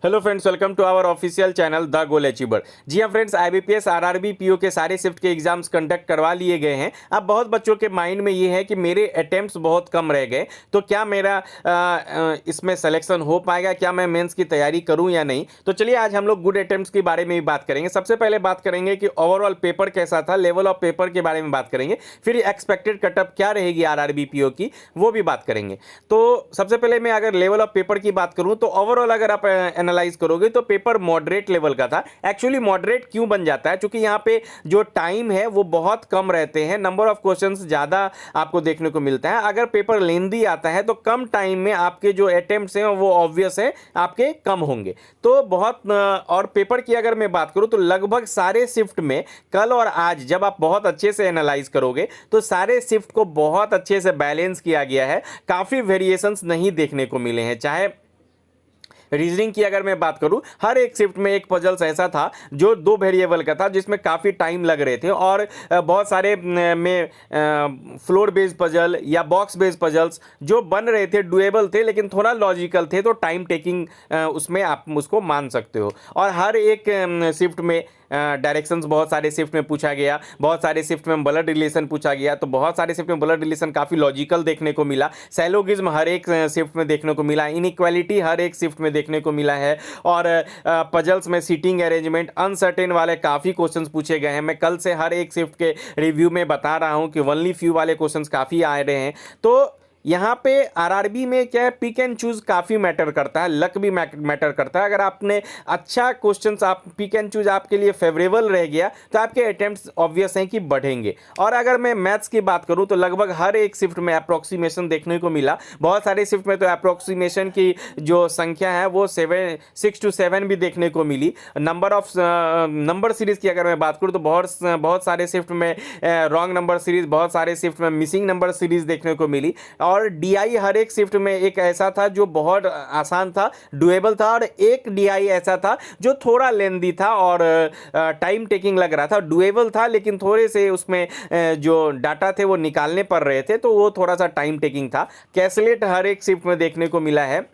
Hello friends, welcome to our official channel the goal achiever. जी हाँ friends, IBPS RRB PO के सारे shift के एग्जाम्स कंडक्ट करवा लिए गए हैं। अब बहुत बच्चों के माइंड में ये है कि मेरे अटेम्प्ट्स बहुत कम रह गए, तो क्या मेरा इसमें सिलेक्शन हो पाएगा, क्या मैं मेंस की तैयारी करूं या नहीं। तो चलिए आज हम लोग गुड अटेम्प्ट्स के बारे में भी बात करेंगे। सबसे पहले बात करेंगे कि ओवरऑल पेपर कैसा था, लेवल ऑफ पेपर के बारे में बात करेंगे, फिर एक्सपेक्टेड कटअप क्या रहेगी आरआरबी पीओ की, वो भी बात करेंगे। तो सबसे पहले मैं अगर लेवल ऑफ पेपर की बात करूं तो ओवरऑल अगर आप एनालाइज करोगे तो पेपर मॉडरेट लेवल का था। एक्चुअली मॉडरेट क्यों बन जाता है, क्योंकि यहाँ पे जो टाइम है वो बहुत कम रहते हैं, नंबर ऑफ क्वेश्चंस ज़्यादा आपको देखने को मिलता है। अगर पेपर लेंदी आता है तो कम टाइम में आपके जो अटेम्प्ट्स हैं वो ऑब्वियस है आपके कम होंगे। तो बहुत और पेपर की अगर मैं बात करूँ तो लगभग सारे शिफ्ट में कल और आज जब आप बहुत अच्छे से एनालाइज करोगे तो सारे शिफ्ट को बहुत अच्छे से बैलेंस किया गया है। काफ़ी वेरिएशंस नहीं देखने को मिले हैं। चाहे रीजनिंग की अगर मैं बात करूं, हर एक शिफ्ट में एक पजल्स ऐसा था जो 2 वेरिएबल का था, जिसमें काफ़ी टाइम लग रहे थे, और बहुत सारे में फ्लोर बेस्ड पजल या बॉक्स बेस्ड पजल्स जो बन रहे थे डुएबल थे, लेकिन थोड़ा लॉजिकल थे, तो टाइम टेकिंग उसमें आप उसको मान सकते हो। और हर एक शिफ्ट में डायरेक्शंस बहुत सारे शिफ्ट में पूछा गया, बहुत सारे शिफ्ट में ब्लड रिलेशन पूछा गया, तो बहुत सारे शिफ्ट में ब्लड रिलेशन काफ़ी लॉजिकल देखने को मिला। सैलोगिज्म हर एक शिफ्ट में देखने को मिला, इनइक्वालिटी हर एक शिफ्ट में देखने को मिला है, और पजल्स में सीटिंग अरेंजमेंट अनसर्टेन वाले काफ़ी क्वेश्चंस पूछे गए हैं। मैं कल से हर एक शिफ्ट के रिव्यू में बता रहा हूं कि ओनली फ्यू वाले क्वेश्चंस काफ़ी आ रहे हैं। तो यहाँ पे आरआरबी में क्या है, पिक एंड चूज काफ़ी मैटर करता है, लक भी मैटर करता है। अगर आपने अच्छा क्वेश्चंस आप पिक एंड चूज आपके लिए फेवरेबल रह गया तो आपके अटेम्प्ट्स ऑब्वियस हैं कि बढ़ेंगे। और अगर मैं मैथ्स की बात करूं तो लगभग हर एक शिफ्ट में अप्रोक्सीमेशन देखने को मिला। बहुत सारे शिफ्ट में तो अप्रोक्सीमेशन की जो संख्या है वो 6 to 7 भी देखने को मिली। नंबर सीरीज की अगर मैं बात करूँ तो बहुत सारे शिफ्ट में रॉन्ग नंबर सीरीज, बहुत सारे शिफ्ट में मिसिंग नंबर सीरीज देखने को मिली। और डीआई हर एक शिफ्ट में एक ऐसा था जो बहुत आसान था, डुएबल था, और एक डीआई ऐसा था जो थोड़ा लेंदी था और टाइम टेकिंग लग रहा था। डुएबल था लेकिन थोड़े से उसमें जो डाटा थे वो निकालने पड़ रहे थे, तो वो थोड़ा सा टाइम टेकिंग था। कैसलेट हर एक शिफ्ट में देखने को मिला है,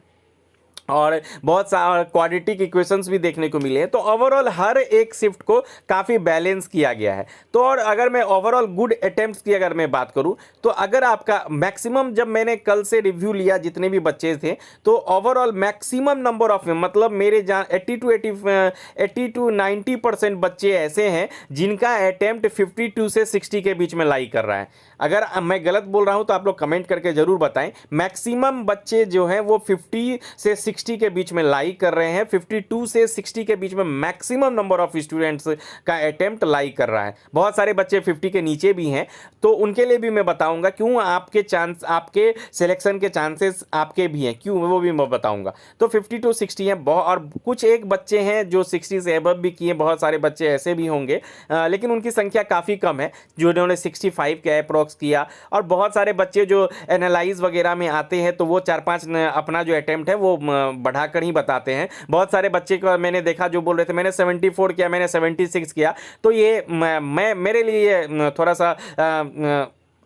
और बहुत सारे क्वाड्रेटिक इक्वेशंस भी देखने को मिले हैं। तो ओवरऑल हर एक शिफ्ट को काफ़ी बैलेंस किया गया है। तो और अगर मैं ओवरऑल गुड अटेम्प्ट्स की अगर मैं बात करूं तो अगर आपका मैक्सिमम, जब मैंने कल से रिव्यू लिया जितने भी बच्चे थे, तो ओवरऑल मैक्सिमम नंबर ऑफ, मतलब मेरे जहाँ 80 to 90% बच्चे ऐसे हैं जिनका अटेम्प्ट 52 से 60 के बीच में लाई कर रहा है। अगर मैं गलत बोल रहा हूं तो आप लोग कमेंट करके ज़रूर बताएं। मैक्सिमम बच्चे जो हैं वो 50 से 60 के बीच में लाई कर रहे हैं। 52 से 60 के बीच में मैक्सिमम नंबर ऑफ स्टूडेंट्स का अटेम्प्ट लाई कर रहा है। बहुत सारे बच्चे 50 के नीचे भी हैं, तो उनके लिए भी मैं बताऊंगा क्यों आपके सिलेक्शन के चांसेस आपके भी हैं, क्यों, वो भी मैं बताऊंगा। तो 50 to 60 हैं, और कुछ एक बच्चे हैं जो 60 से एबव भी किए, बहुत सारे बच्चे ऐसे भी होंगे, लेकिन उनकी संख्या काफ़ी कम है जिन्होंने 65 के अप्रॉक्स किया। और बहुत सारे बच्चे जो एनालाइज वगैरह में आते हैं तो वो 4-5 अपना जो अटेम्प्ट है वो बढ़ाकर ही बताते हैं। बहुत सारे बच्चे को मैंने देखा जो बोल रहे थे मैंने 74 किया, मैंने 76 किया। तो ये मैं मेरे लिए थोड़ा सा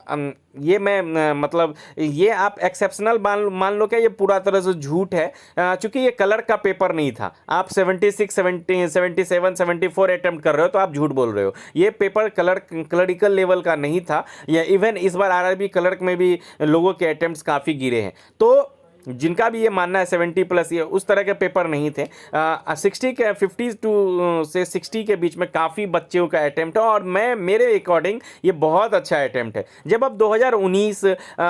ये मैं मतलब ये आप एक्सेप्शनल मान लो क्या, ये पूरा तरह से झूठ है, क्योंकि ये कलर का पेपर नहीं था। आप 76, 70, 77, 74 अटेम्प्ट कर रहे हो तो आप झूठ बोल रहे हो। ये पेपर क्लरिकल लेवल का नहीं था। या इवन इस बार आरआरबी क्लर्क में भी लोगों के अटेम्प्ट्स काफ़ी गिरे हैं। तो जिनका भी ये मानना है 70+, ये उस तरह के पेपर नहीं थे। 60 के 50 से 60 के बीच में काफ़ी बच्चों का अटेम्प्ट है, और मेरे अकॉर्डिंग ये बहुत अच्छा अटेम्प्ट है। जब आप 2019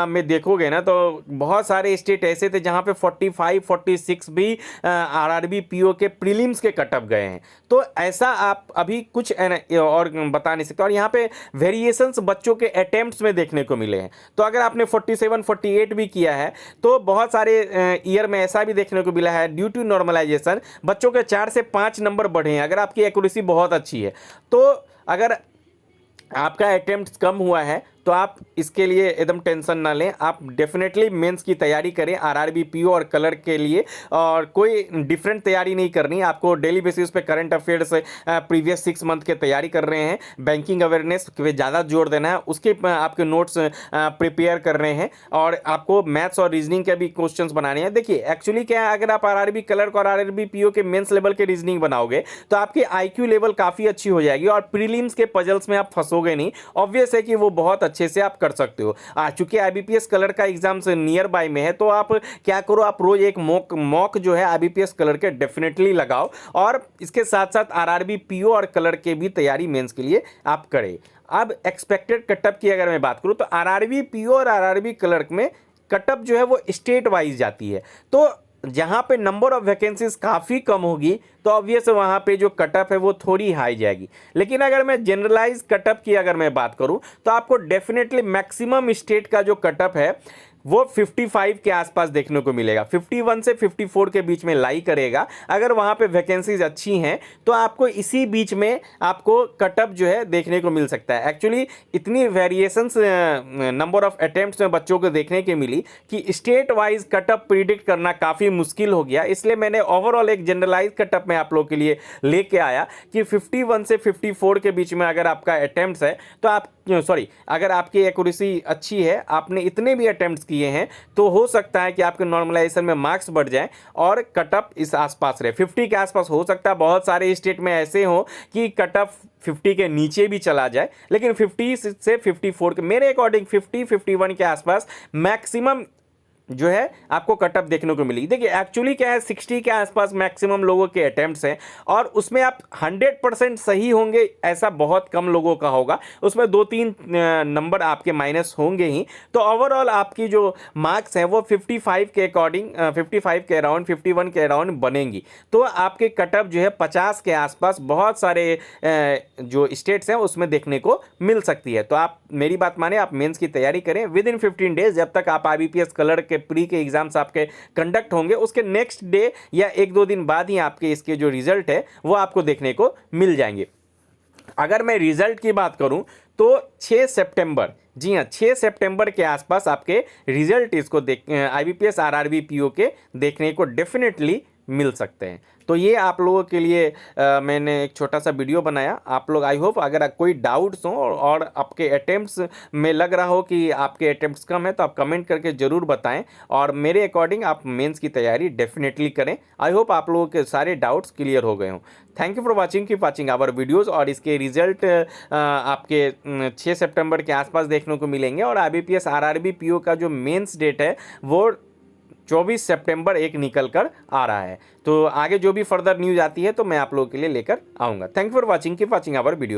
में देखोगे ना तो बहुत सारे स्टेट ऐसे थे जहाँ पे 45, 46 भी आरआरबी पीओ के प्रीलिम्स के कटअप गए हैं। तो ऐसा आप अभी कुछ और बता नहीं सकते। और यहाँ पे वेरिएशंस बच्चों के अटेम्प्ट्स में देखने को मिले हैं। तो अगर आपने 47, 48 भी किया है तो बहुत सारे ईयर में ऐसा भी देखने को मिला है, ड्यू टू नॉर्मलाइजेशन बच्चों के 4 से 5 नंबर बढ़े हैं। अगर आपकी एक्यूरेसी बहुत अच्छी है, तो अगर आपका अटेम्प्ट कम हुआ है तो आप इसके लिए एकदम टेंशन ना लें। आप डेफिनेटली मेंस की तैयारी करें आरआरबी पीओ और कलर के लिए, और कोई डिफरेंट तैयारी नहीं करनी। आपको डेली बेसिस पे करंट अफेयर्स प्रीवियस 6 मंथ के तैयारी कर रहे हैं, बैंकिंग अवेयरनेस पे ज़्यादा जोर देना है, उसके आपके नोट्स प्रिपेयर कर रहे हैं, और आपको मैथ्स और रीजनिंग के भी क्वेश्चंस बनाने हैं। देखिए एक्चुअली क्या है, अगर आप आरआरबी क्लर्क और आरआरबी पीओ के मेंस लेवल के रीजनिंग बनाओगे तो आपकी आईक्यू लेवल काफ़ी अच्छी हो जाएगी और प्रीलिम्स के पजल्स में आप फंसोगे नहीं। ऑब्वियस है कि वो बहुत अच्छे से आप कर सकते हो। चूंकि आईबीपीएस कलर का एग्जाम से नियर बाय में है, तो आप क्या करो, आप रोज एक मॉक जो है आईबीपीएस कलर के डेफिनेटली लगाओ, और इसके साथ साथ आरआरबी पीओ और कलर के भी तैयारी मेंस के लिए आप करें। अब एक्सपेक्टेड कटअप की अगर मैं बात करूं तो आरआरबी पीओ और आरआरबी क्लर्क में कटअप जो है वो स्टेट वाइज जाती है। तो जहां पे नंबर ऑफ वैकेंसीज काफ़ी कम होगी तो ऑब्वियस वहां पे जो कटअप है वो थोड़ी हाई जाएगी। लेकिन अगर मैं जनरलाइज कटअप की अगर मैं बात करूं तो आपको डेफिनेटली मैक्सिमम स्टेट का जो कटअप है वो 55 के आसपास देखने को मिलेगा। 51 से 54 के बीच में लाई करेगा। अगर वहां पे वैकेंसीज अच्छी हैं तो आपको इसी बीच में आपको कटअप जो है देखने को मिल सकता है। एक्चुअली इतनी वेरिएशंस नंबर ऑफ अटेम्प्ट्स में बच्चों को देखने को मिली कि स्टेट वाइज कटअप प्रिडिक्ट करना काफ़ी मुश्किल हो गया। इसलिए मैंने ओवरऑल एक जनरलाइज कटअप में आप लोग के लिए लेके आया कि 51 से 54 के बीच में अगर आपका अटेम्प्ट्स है तो आप अगर आपकी एक्यूरेसी अच्छी है, आपने इतने भी अटेम्प्ट्स किए हैं, तो हो सकता है कि आपके नॉर्मलाइजेशन में मार्क्स बढ़ जाएं और कटअप इस आसपास रहे। 50 के आसपास हो सकता है। बहुत सारे स्टेट में ऐसे हो कि कटअप 50 के नीचे भी चला जाए, लेकिन 50 से 54 के मेरे अकॉर्डिंग 50-51 के आसपास मैक्सिमम जो है आपको कटअप देखने को मिली। देखिए एक्चुअली क्या है, 60 के आसपास मैक्सिमम लोगों के अटेम्प्ट्स हैं और उसमें आप 100% सही होंगे ऐसा बहुत कम लोगों का होगा। उसमें 2-3 नंबर आपके माइनस होंगे ही। तो ओवरऑल आपकी जो मार्क्स हैं वो 55 के अकॉर्डिंग 55 के अराउंड 51 के अराउंड बनेंगी। तो आपके कटअप जो है 50 के आसपास बहुत सारे जो स्टेट्स हैं उसमें देखने को मिल सकती है। तो आप मेरी बात माने, आप मेंस की तैयारी करें। विद इन 15 डेज जब तक आप आईबीपीएस कलर के प्री के एग्जाम्स आपके कंडक्ट होंगे, उसके नेक्स्ट डे या 1-2 दिन बाद ही आपके इसके जो रिजल्ट है वो आपको देखने को मिल जाएंगे। अगर मैं रिजल्ट की बात करूं तो 6 सितंबर, जी हाँ 6 सितंबर के आसपास आपके रिजल्ट इसको आईबीपीएस आरआरबी पीओ के देखने को डेफिनेटली मिल सकते हैं। तो ये आप लोगों के लिए मैंने एक छोटा सा वीडियो बनाया। आप लोग आई होप अगर कोई डाउट्स हो और आपके अटेम्प्ट्स में लग रहा हो कि आपके अटेम्प्ट्स कम है तो आप कमेंट करके ज़रूर बताएं, और मेरे अकॉर्डिंग आप मेंस की तैयारी डेफिनेटली करें। आई होप आप लोगों के सारे डाउट्स क्लियर हो गए हों। Thank you for watching, keep watching our videos. और इसके रिजल्ट आपके 6 सितंबर के आसपास देखने को मिलेंगे, और आईबीपीएस आरआरबी पीओ का जो मेंस डेट है वो 24 सितंबर एक निकल कर आ रहा है। तो आगे जो भी फर्दर न्यूज़ आती है तो मैं आप लोगों के लिए लेकर आऊँगा। Thank you for watching, keep watching our video.